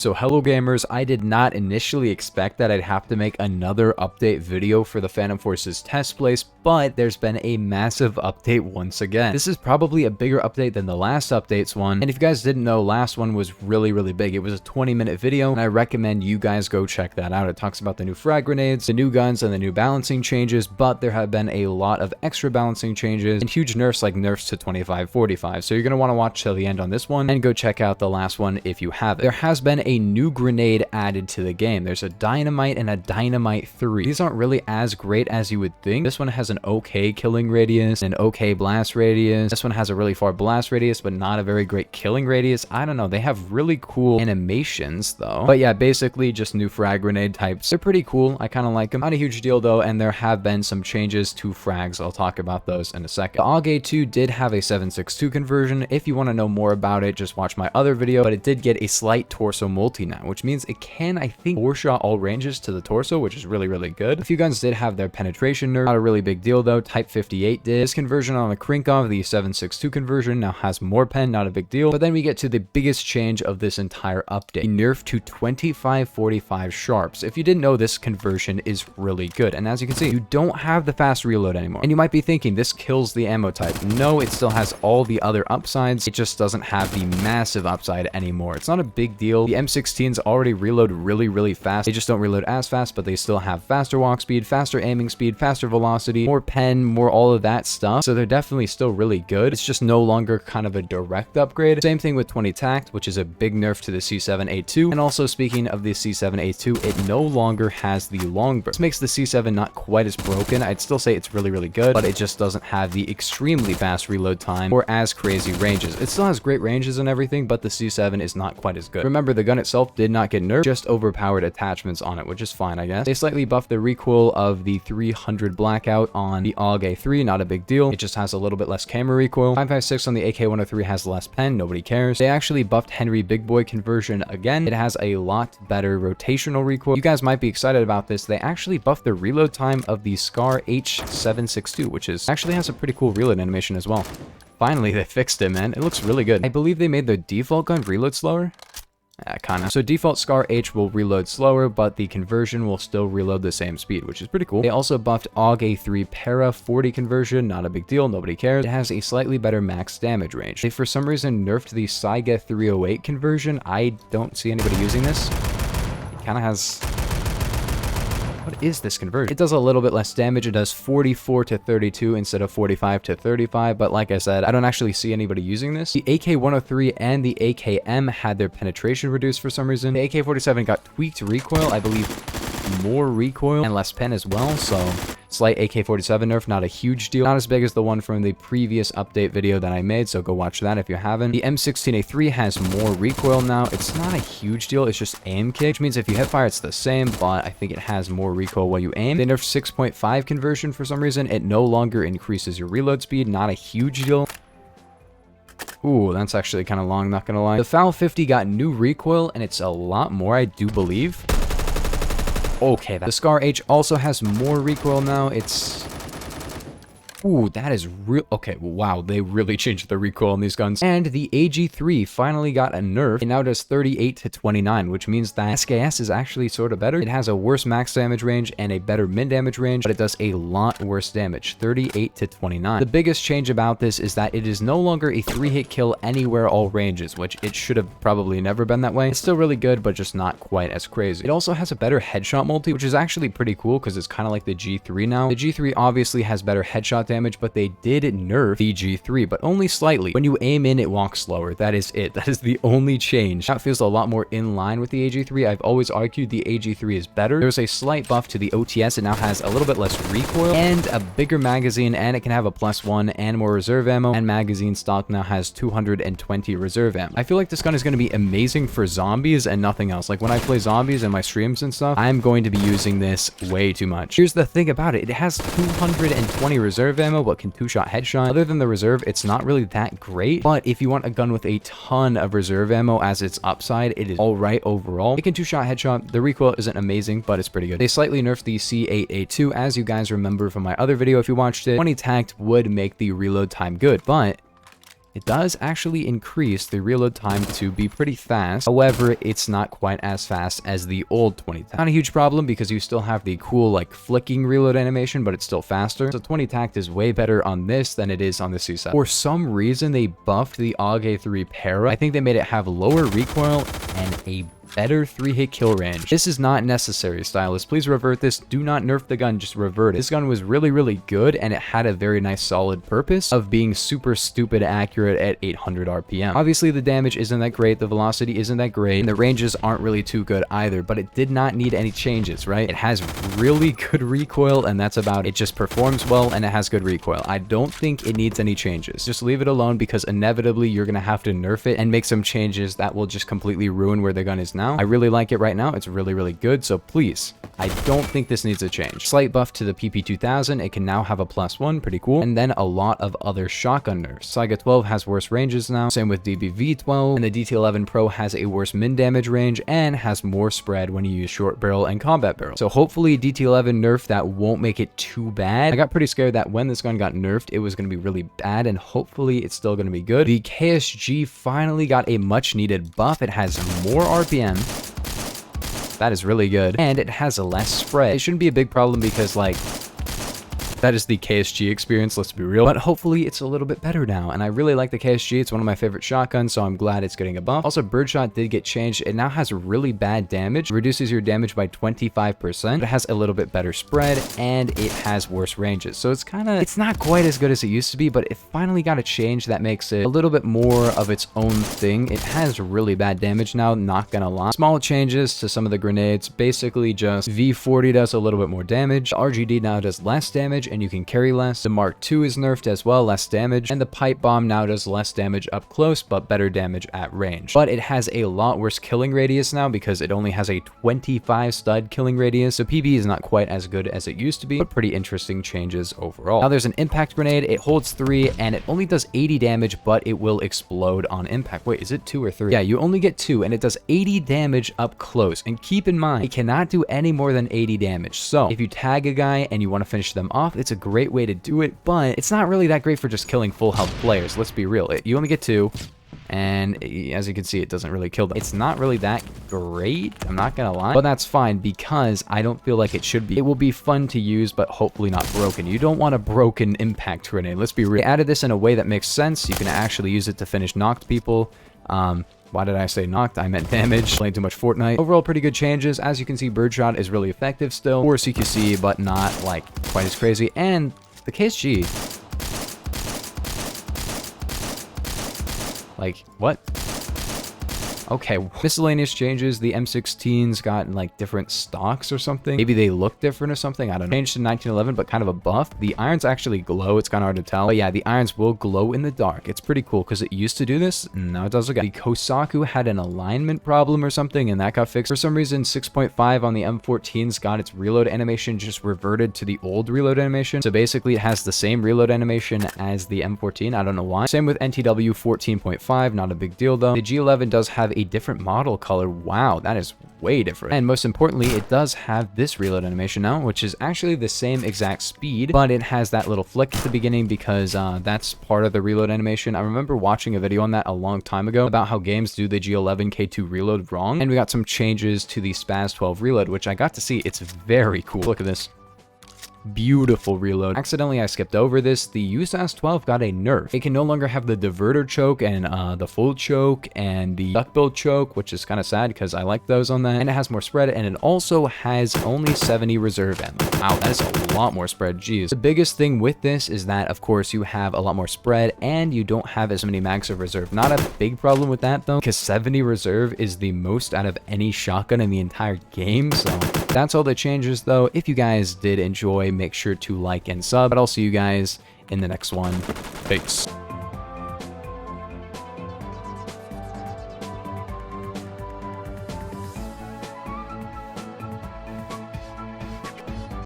So hello gamers, I did not initially expect that I'd have to make another update video for the Phantom Forces test place, but there's been a massive update once again. This is probably a bigger update than the last updates one, and if you guys didn't know, last one was really big. It was a 20-minute video, and I recommend you guys go check that out. It talks about the new frag grenades, the new guns, and the new balancing changes, but there have been a lot of extra balancing changes and huge nerfs like nerfs to 25-45, so you're going to want to watch till the end on this one, and go check out the last one if you haven't. There has been a new grenade added to the game. There's a dynamite and a dynamite 3. These aren't really as great as you would think. This one has an okay killing radius, an okay blast radius. This one has a really far blast radius, but not a very great killing radius. I don't know. They have really cool animations though. But yeah, basically just new frag grenade types. They're pretty cool. I kind of like them. Not a huge deal though, and there have been some changes to frags. I'll talk about those in a second. The algae 2 did have a 7.62 conversion. If you want to know more about it, just watch my other video, but it did get a slight torso multi now, which means it can, I think, 4-shot all ranges to the torso, which is really good. A few guns did have their penetration nerf. Not a really big deal though. Type 58 did. This conversion on the Krinkov, the 7.62 conversion, now has more pen, not a big deal. But then we get to the biggest change of this entire update, the nerf to 25-45 sharps. If you didn't know, this conversion is really good, and as you can see, you don't have the fast reload anymore. And you might be thinking this kills the ammo type. No, it still has all the other upsides. It just doesn't have the massive upside anymore. It's not a big deal. The M16s already reload really fast. They just don't reload as fast, but they still have faster walk speed, faster aiming speed, faster velocity, more pen, more all of that stuff. So they're definitely still really good. It's just no longer kind of a direct upgrade. Same thing with 20 tact, which is a big nerf to the C7A2. And also speaking of the C7A2, it no longer has the long burst. This makes the C7 not quite as broken. I'd still say it's really good, but it just doesn't have the extremely fast reload time or as crazy ranges. It still has great ranges and everything, but the C7 is not quite as good. Remember, the gun itself did not get nerfed, just overpowered attachments on it, which is fine, I guess. They slightly buffed the recoil of the 300 blackout on the algae 3, not a big deal. It just has a little bit less camera recoil. 5.56 on the AK-103 has less pen, nobody cares. They actually buffed Henry Big Boy conversion again. It has a lot better rotational recoil. You guys might be excited about this. They actually buffed the reload time of the Scar H762, which is actually has a pretty cool reload animation as well. Finally, they fixed it, man. It looks really good. I believe they made the default gun reload slower. Kinda. So default Scar H will reload slower, but the conversion will still reload the same speed, which is pretty cool. They also buffed AUG 3 Para 40 conversion, not a big deal, nobody cares. It has a slightly better max damage range. They for some reason nerfed the Saiga 308 conversion. I don't see anybody using this. It kinda has... What is this conversion? It does a little bit less damage. It does 44 to 32 instead of 45 to 35, but like I said, I don't actually see anybody using this. The AK-103 and the AKM had their penetration reduced for some reason. The AK-47 got tweaked recoil, I believe more recoil and less pen as well, so slight AK-47 nerf, not a huge deal. Not as big as the one from the previous update video that I made, so go watch that if you haven't. The M16A3 has more recoil now. It's not a huge deal, it's just aim kick, which means if you hit fire, it's the same, but I think it has more recoil while you aim. They nerfed 6.5 conversion for some reason. It no longer increases your reload speed, not a huge deal. Ooh, that's actually kind of long, not gonna lie. The FAL 50 got new recoil, and it's a lot more, I do believe. Okay, the Scar H also has more recoil now. It's... Ooh, that is real. Okay, wow, they really changed the recoil on these guns. And the AG3 finally got a nerf. It now does 38 to 29, which means that SKS is actually sort of better. It has a worse max damage range and a better min damage range, but it does a lot worse damage, 38 to 29. The biggest change about this is that it is no longer a 3-hit kill anywhere all ranges, which it should have probably never been that way. It's still really good, but just not quite as crazy. It also has a better headshot multi, which is actually pretty cool because it's kind of like the G3 now. The G3 obviously has better headshot damage, but they did nerf the G3, but only slightly. When you aim in, it walks slower. That is it. That is the only change. That feels a lot more in line with the AG3. I've always argued the AG3 is better. There's a slight buff to the OTS. It now has a little bit less recoil and a bigger magazine, and it can have a +1 and more reserve ammo, and magazine stock now has 220 reserve ammo. I feel like this gun is going to be amazing for zombies and nothing else. Like when I play zombies in my streams and stuff, I'm going to be using this way too much. Here's the thing about it. It has 220 reserve ammo, but can 2-shot headshot. Other than the reserve, it's not really that great, but if you want a gun with a ton of reserve ammo as its upside, it is all right overall. It can 2-shot headshot. The recoil isn't amazing, but it's pretty good. They slightly nerfed the C8A2, as you guys remember from my other video if you watched it. 20 tact would make the reload time good, but it does actually increase the reload time to be pretty fast. However, it's not quite as fast as the old 20 tact. Not a huge problem because you still have the cool like flicking reload animation, but it's still faster. So 20 tact is way better on this than it is on the C7. For some reason, they buffed the algae 3 para. I think they made it have lower recoil and a better 3-hit kill range. This is not necessary, stylists. Please revert this. Do not nerf the gun, just revert it. This gun was really, really good, and it had a very nice solid purpose of being super stupid accurate at 800 RPM. Obviously, the damage isn't that great, the velocity isn't that great, and the ranges aren't really too good either, but it did not need any changes, right? It has really good recoil, and that's about it. It just performs well, and it has good recoil. I don't think it needs any changes. Just leave it alone, because inevitably, you're gonna have to nerf it and make some changes that will just completely ruin where the gun is now. I really like it right now. It's really, really good. So please, I don't think this needs a change. Slight buff to the PP2000. It can now have a +1. Pretty cool. And then a lot of other shotgun nerfs. Saiga 12 has worse ranges now. Same with DBV12. And the DT11 Pro has a worse min damage range and has more spread when you use short barrel and combat barrel. So hopefully DT11 nerf that won't make it too bad. I got pretty scared that when this gun got nerfed, it was going to be really bad, and hopefully it's still going to be good. The KSG finally got a much needed buff. It has more RPM. That is really good. And it has a less spread. It shouldn't be a big problem because, like, that is the KSG experience, let's be real. But hopefully it's a little bit better now. And I really like the KSG. It's one of my favorite shotguns, so I'm glad it's getting a buff. Also, birdshot did get changed. It now has really bad damage. It reduces your damage by 25%. It has a little bit better spread, and it has worse ranges. So it's not quite as good as it used to be, but it finally got a change that makes it a little bit more of its own thing. It has really bad damage now, not gonna lie. Small changes to some of the grenades. Basically just V40 does a little bit more damage. The RGD now does less damage, and you can carry less. The Mark II is nerfed as well, less damage, and the pipe bomb now does less damage up close, but better damage at range. But it has a lot worse killing radius now because it only has a 25 stud killing radius, so PB is not quite as good as it used to be, but pretty interesting changes overall. Now there's an impact grenade. It holds 3, and it only does 80 damage, but it will explode on impact. Wait, is it 2 or 3? Yeah, you only get 2, and it does 80 damage up close. And keep in mind, it cannot do any more than 80 damage. So if you tag a guy and you want to finish them off, it's a great way to do it, but it's not really that great for just killing full health players. Let's be real. You only get 2, and as you can see, it doesn't really kill them. It's not really that great, I'm not gonna lie, but that's fine because I don't feel like it should be. It will be fun to use, but hopefully not broken. You don't want a broken impact grenade. Let's be real. They added this in a way that makes sense. You can actually use it to finish knocked people. Why did I say knocked? I meant damage. Playing too much Fortnite. Overall, pretty good changes. As you can see, birdshot is really effective still. Or CQC, but not like quite as crazy. And the KSG. Like, what? Okay, miscellaneous changes. The M16s got like different stocks or something. Maybe they look different or something. I don't know. Changed to 1911, but kind of a buff. The irons actually glow. It's kind of hard to tell. But yeah, the irons will glow in the dark. It's pretty cool because it used to do this. Now it does look. The Kosaku had an alignment problem or something, and that got fixed. For some reason, 6.5 on the M14s got its reload animation just reverted to the old reload animation. So basically, it has the same reload animation as the M14. I don't know why. Same with NTW 14.5. Not a big deal though. The G11 does have a different model color. Wow, that is way different. And most importantly, it does have this reload animation now, which is actually the same exact speed, but it has that little flick at the beginning because that's part of the reload animation. I remember watching a video on that a long time ago about how games do the G11 K2 reload wrong, and we got some changes to the Spaz 12 reload, which I got to see. It's very cool. Look at this. Beautiful reload. Accidentally, I skipped over this. The USAS 12 got a nerf. It can no longer have the diverter choke and the full choke and the duckbill choke, which is kind of sad because I like those on that. And it has more spread, and it also has only 70 reserve ammo. Wow, that is a lot more spread. Jeez. The biggest thing with this is that, of course, you have a lot more spread and you don't have as many mags of reserve. Not a big problem with that though, because 70 reserve is the most out of any shotgun in the entire game. So that's all the changes though. If you guys did enjoy, make sure to like and sub, but I'll see you guys in the next one. Peace.